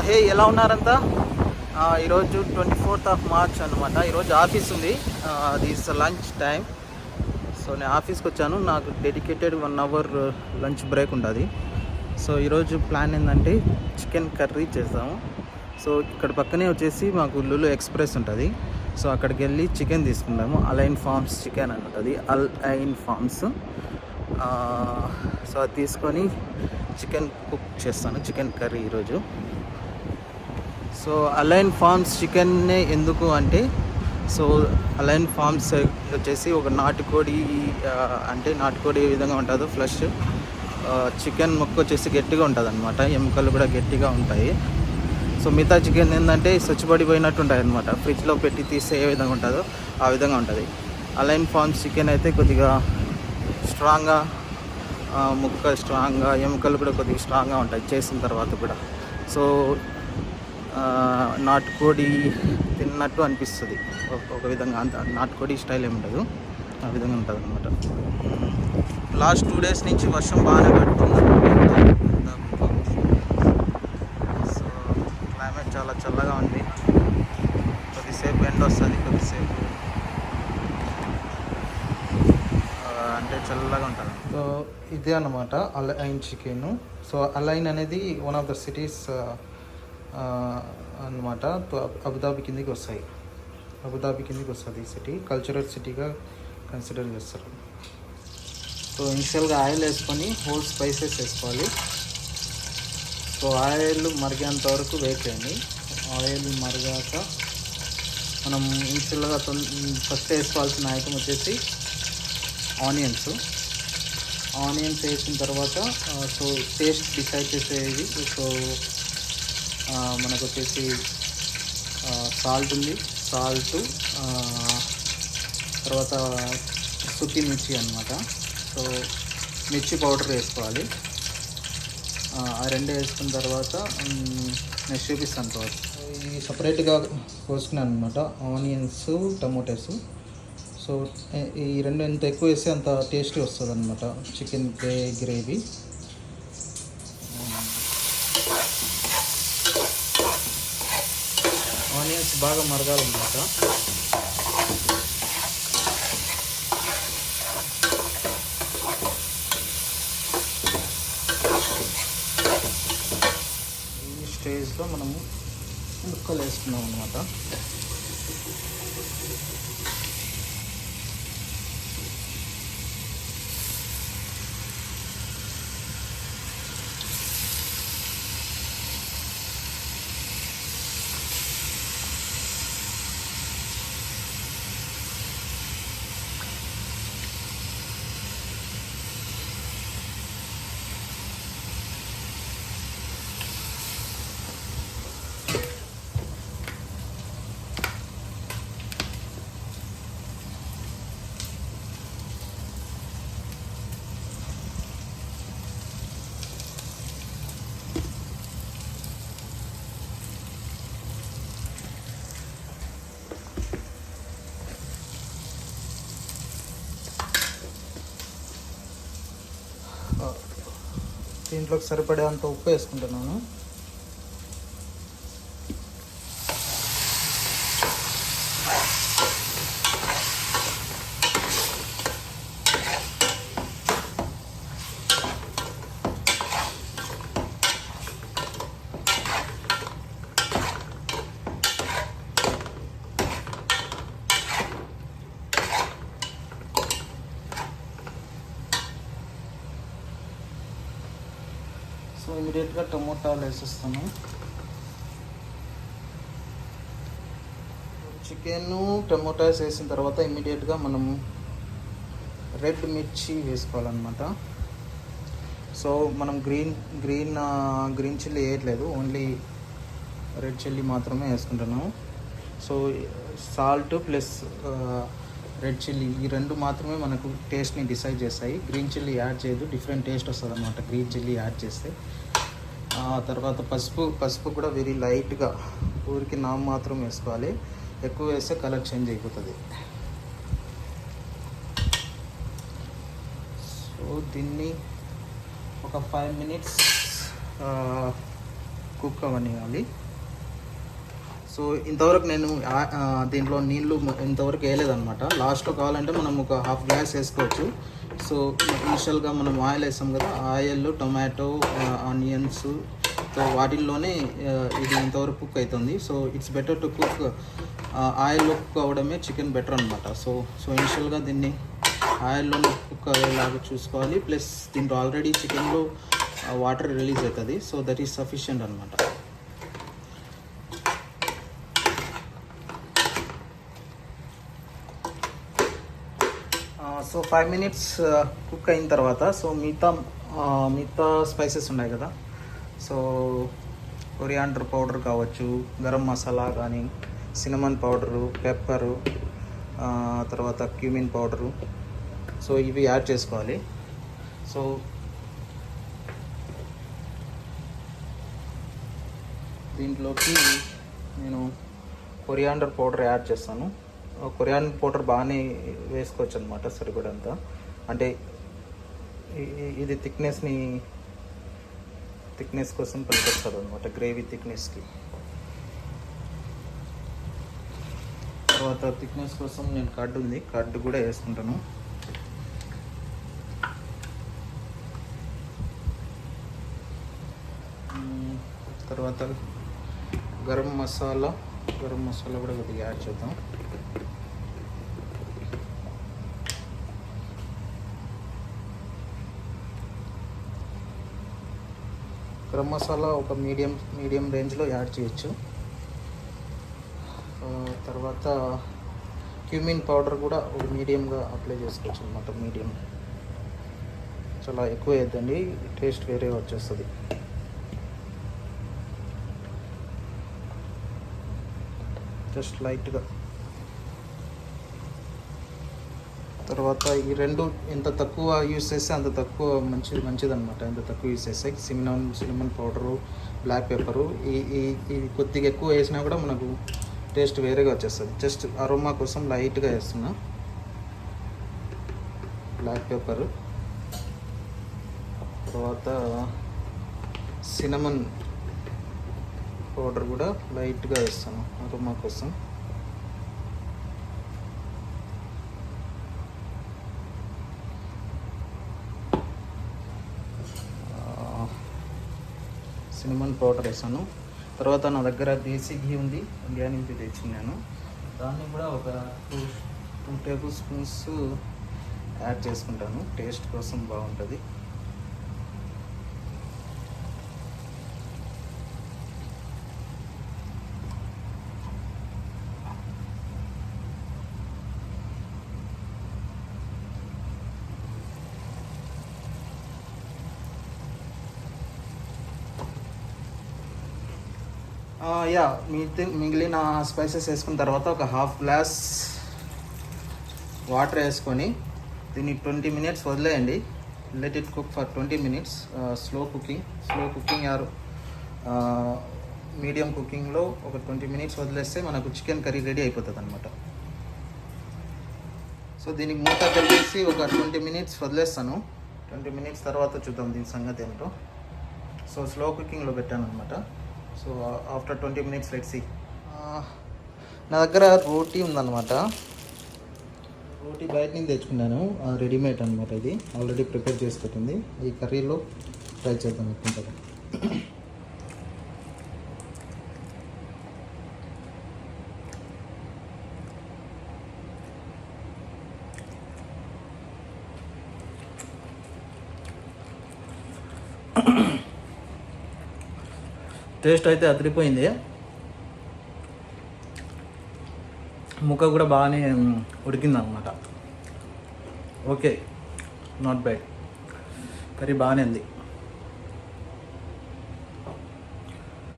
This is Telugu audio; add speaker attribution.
Speaker 1: హే, ఎలా ఉన్నారంతా? ఈరోజు 24th ఆఫ్ మార్చ్ అనమాట. ఈరోజు ఆఫీస్ ఉంది. This lunch time. సో నేను ఆఫీస్కి వచ్చాను. నాకు డెడికేటెడ్ 1 అవర్ లంచ్ బ్రేక్ ఉంటుంది. సో ఈరోజు ప్లాన్ ఏంటంటే చికెన్ కర్రీ చేస్తాము. సో ఇక్కడ పక్కనే వచ్చేసి మాకు లులు ఎక్స్ప్రెస్ ఉంటుంది. సో అక్కడికి వెళ్ళి చికెన్ తీసుకుందాము. అలైన్ ఫార్మ్స్ చికెన్ అని ఉంటుంది. Align forms. సో అది తీసుకొని చికెన్ కుక్ చేస్తాను, చికెన్ కర్రీ ఈరోజు. సో అలైన్ ఫార్మ్స్ చికెన్నే ఎందుకు అంటే, సో అలైన్ ఫార్మ్స్ వచ్చేసి ఒక నాటుకోడి, అంటే నాటుకోడి ఏ విధంగా ఉంటుందో ఫ్లష్, చికెన్ ముక్క వచ్చేసి గట్టిగా ఉంటుంది అనమాట. ఎముకలు కూడా గట్టిగా ఉంటాయి. సో మిగతా చికెన్ ఏంటంటే స్వచ్ఛపడిపోయినట్టు ఉంటాయి అనమాట. ఫ్రిడ్జ్లో పెట్టి తీస్తే ఏ విధంగా ఉంటుందో ఆ విధంగా ఉంటుంది. అలైన్ ఫార్మ్స్ చికెన్ అయితే కొద్దిగా స్ట్రాంగ్గా, ముక్క స్ట్రాంగ్గా, ఎముకలు కూడా కొద్దిగా స్ట్రాంగ్గా ఉంటాయి చేసిన తర్వాత కూడా. సో నాటుకోడి తిన్నట్టు అనిపిస్తుంది ఒక విధంగా. అంత నాటుకోడి స్టైల్ ఏమి ఉండదు, ఆ విధంగా ఉంటుంది అనమాట. లాస్ట్ 2 days నుంచి వర్షం బాగానే పడుతుంది. సో క్లైమేట్ చాలా చల్లగా ఉంది. కొద్దిసేపు ఎండ వస్తుంది, కొద్దిసేపు అంటే చల్లగా ఉంటుంది. సో ఇదే అన్నమాట అలైన్ చికెన్. సో అలైన్ అనేది వన్ ఆఫ్ ద సిటీస్ అన్నమాట. అబుదాబి కిందికి వస్తాయి. అబుదాబి కిందికి వస్తుంది ఈ సిటీ. కల్చరల్ సిటీగా కన్సిడర్ చేస్తారు. సో ఇనిషియల్గా ఆయిల్ వేసుకొని హోల్ స్పైసెస్ వేసుకోవాలి. సో ఆయిల్ మరిగేంత వరకు వెయిట్ చేయండి. ఆయిల్ మరిగాక మనం ఇనిషియల్గా ఫస్ట్ వేసుకోవాల్సిన ఐటమ్ వచ్చేసి ఆనియన్స్. ఆనియన్స్ వేసిన తర్వాత సో టేస్ట్ డిసైడ్ చేసేది. సో మనకు వచ్చేసి సాల్ట్ ఉంది, సాల్ట్, తర్వాత సుక్కి మిర్చి అనమాట. సో మిర్చి పౌడర్ వేసుకోవాలి. ఆ రెండు వేసుకున్న తర్వాత నేను చూపిస్తాను తర్వాత. ఇది సపరేట్గా కోసుకున్నాను అనమాట, ఆనియన్స్, టమోటాస్. సో ఈ రెండు ఎంత ఎక్కువ వేస్తే అంత టేస్టీ వస్తుంది అనమాట చికెన్ గ్రేవీ. ఆనియన్స్ బాగా మరగాలన్నమాట. ఈ స్టేజ్లో మనము ముక్కలు వేసుకున్నాం అన్నమాట. దీంట్లోకి సరిపడే అంత ఉప్పు వేసుకుంటున్నాను. సో ఇమీడియట్గా టమోటాలు వేసేస్తాను. చికెన్ టమోటాస్ వేసిన తర్వాత ఇమీడియట్గా మనం రెడ్ మిర్చి వేసుకోవాలన్నమాట. సో మనం గ్రీన్ చిల్లీ వేయట్లేదు, ఓన్లీ రెడ్ చిల్లీ మాత్రమే వేసుకుంటున్నాము. So salt plus red chilli ఈ రెండు మాత్రమే మనకు టేస్ట్ని డిసైడ్ చేస్తాయి. గ్రీన్ చిల్లీ యాడ్ చేయదు, డిఫరెంట్ టేస్ట్ వస్తుంది అన్నమాట గ్రీన్ చిల్లీ యాడ్ చేస్తే. తర్వాత పసుపు కూడా వెరీ లైట్గా, ఊరికి మాత్రం వేసుకోవాలి. ఎక్కువ వేస్తే కలర్ చేంజ్ అయిపోతుంది. సో దీన్ని ఒక 5 minutes కుక్ అవనివ్వాలి. సో ఇంతవరకు నేను దీంట్లో నీళ్ళు ఇంతవరకు వేయలేదన్నమాట. లాస్ట్లో కావాలంటే మనం ఒక హాఫ్ గ్లాస్ వేసుకోవచ్చు. సో ఇనిషియల్గా మనం ఆయిల్ వేసాం కదా, ఆయిల్, టొమాటో, ఆనియన్స్, సో వాటిల్లోనే ఇది ఇంతవరకు కుక్ అవుతుంది. So it's better to cook ఆయిల్లో కుక్ అవ్వడమే చికెన్ బెటర్ అనమాట. సో ఇనిషియల్గా దీన్ని ఆయిల్లోనే కుక్ అయ్యేలాగా చూసుకోవాలి. ప్లస్ దీంట్లో ఆల్రెడీ చికెన్లో వాటర్ రిలీజ్ అవుతుంది. సో దట్ ఈస్ సఫిషియంట్ అనమాట. సో 5 minutes కుక్ అయిన తర్వాత సో మిగతా స్పైసెస్ ఉన్నాయి కదా, సో కొరియాండర్ పౌడర్ కావచ్చు, గరం మసాలా కానీ, సినమన్ పౌడరు, పెప్పరు, తర్వాత క్యూమిన్ పౌడరు, సో ఇవి యాడ్ చేసుకోవాలి. సో దీంట్లోకి నేను కొరియాండర్ పౌడర్ యాడ్ చేస్తాను. కొరియాండర్ పౌడర్ బాగానే వేసుకోవచ్చు అనమాట, సరిపడంతా. అంటే ఇది థిక్నెస్ కోసం పనికొస్తుంది అనమాట, గ్రేవీ థిక్నెస్కి. తర్వాత థిక్నెస్ కోసం నేను కర్డ్ కూడా వేసుకుంటాను. తర్వాత గరం మసాలా కూడా కొద్దిగా యాడ్ చేద్దాం. గరం మసాలా ఒక మీడియం రేంజ్లో యాడ్ చేయొచ్చు. తర్వాత క్యూమిన్ పౌడర్ కూడా ఒక మీడియంగా అప్లై చేసుకోవచ్చు అనమాట. మీడియం, చాలా ఎక్కువ వేయద్దండి, టేస్ట్ వేరే వచ్చేస్తుంది. జస్ట్ లైట్గా. తర్వాత ఈ రెండు ఎంత తక్కువ యూస్ చేస్తే అంత తక్కువ మంచిదన్నమాట. ఎంత తక్కువ యూస్ చేస్తే సినమన్ పౌడరు, బ్లాక్ పెప్పరు ఈ కొద్దిగా ఎక్కువ వేసినా కూడా మనకు టేస్ట్ వేరేగా వచ్చేస్తుంది. జస్ట్ అరోమా కోసం లైట్గా వేస్తున్నా బ్లాక్ పెప్పరు. తర్వాత సినమన్ పౌడర్ కూడా లైట్గా వేస్తాను అరోమా కోసం. సినమన్ పౌడర్ వేసాను. తర్వాత నా దగ్గర దేశీ ఘీ ఉంది, ఇండియా నుంచి తెచ్చినాను. దాన్ని కూడా ఒక 2 tablespoons యాడ్ చేసుకుంటాను, టేస్ట్ కోసం బాగుంటుంది. మిగిలిన స్పైసెస్ వేసుకున్న తర్వాత ఒక హాఫ్ గ్లాస్ వాటర్ వేసుకొని దీన్ని 20 minutes వదిలేయండి. Let it cook for 20 minutes. Slow cooking or medium కుకింగ్లో ఒక 20 minutes వదిలేస్తే మనకు చికెన్ కర్రీ రెడీ అయిపోతుంది అనమాట. సో దీనికి మూత కలిపేసి ఒక 20 minutes వదిలేస్తాను. 20 minutes తర్వాత చూద్దాం దీని సంగతి ఏమిటో. సో స్లో కుకింగ్లో పెట్టాను అనమాట. So after 20 minutes let's see. నా దగ్గర రోటీ ఉందన్నమాట. రోటీ బయట నుంచి తెచ్చుకున్నాను, రెడీమేడ్ అనమాట. ఇది ఆల్రెడీ ప్రిపేర్ చేసి పెట్టింది. ఈ కర్రీలో ట్రై చేద్దాం అనుకుంటాను. టేస్ట్ అయితే అదిరిపోయింది. ముక్క కూడా బాగానే ఉడికిందనమాట. ఓకే, నాట్ బ్యాడ్, కర్రీ బాగానే ఉంది.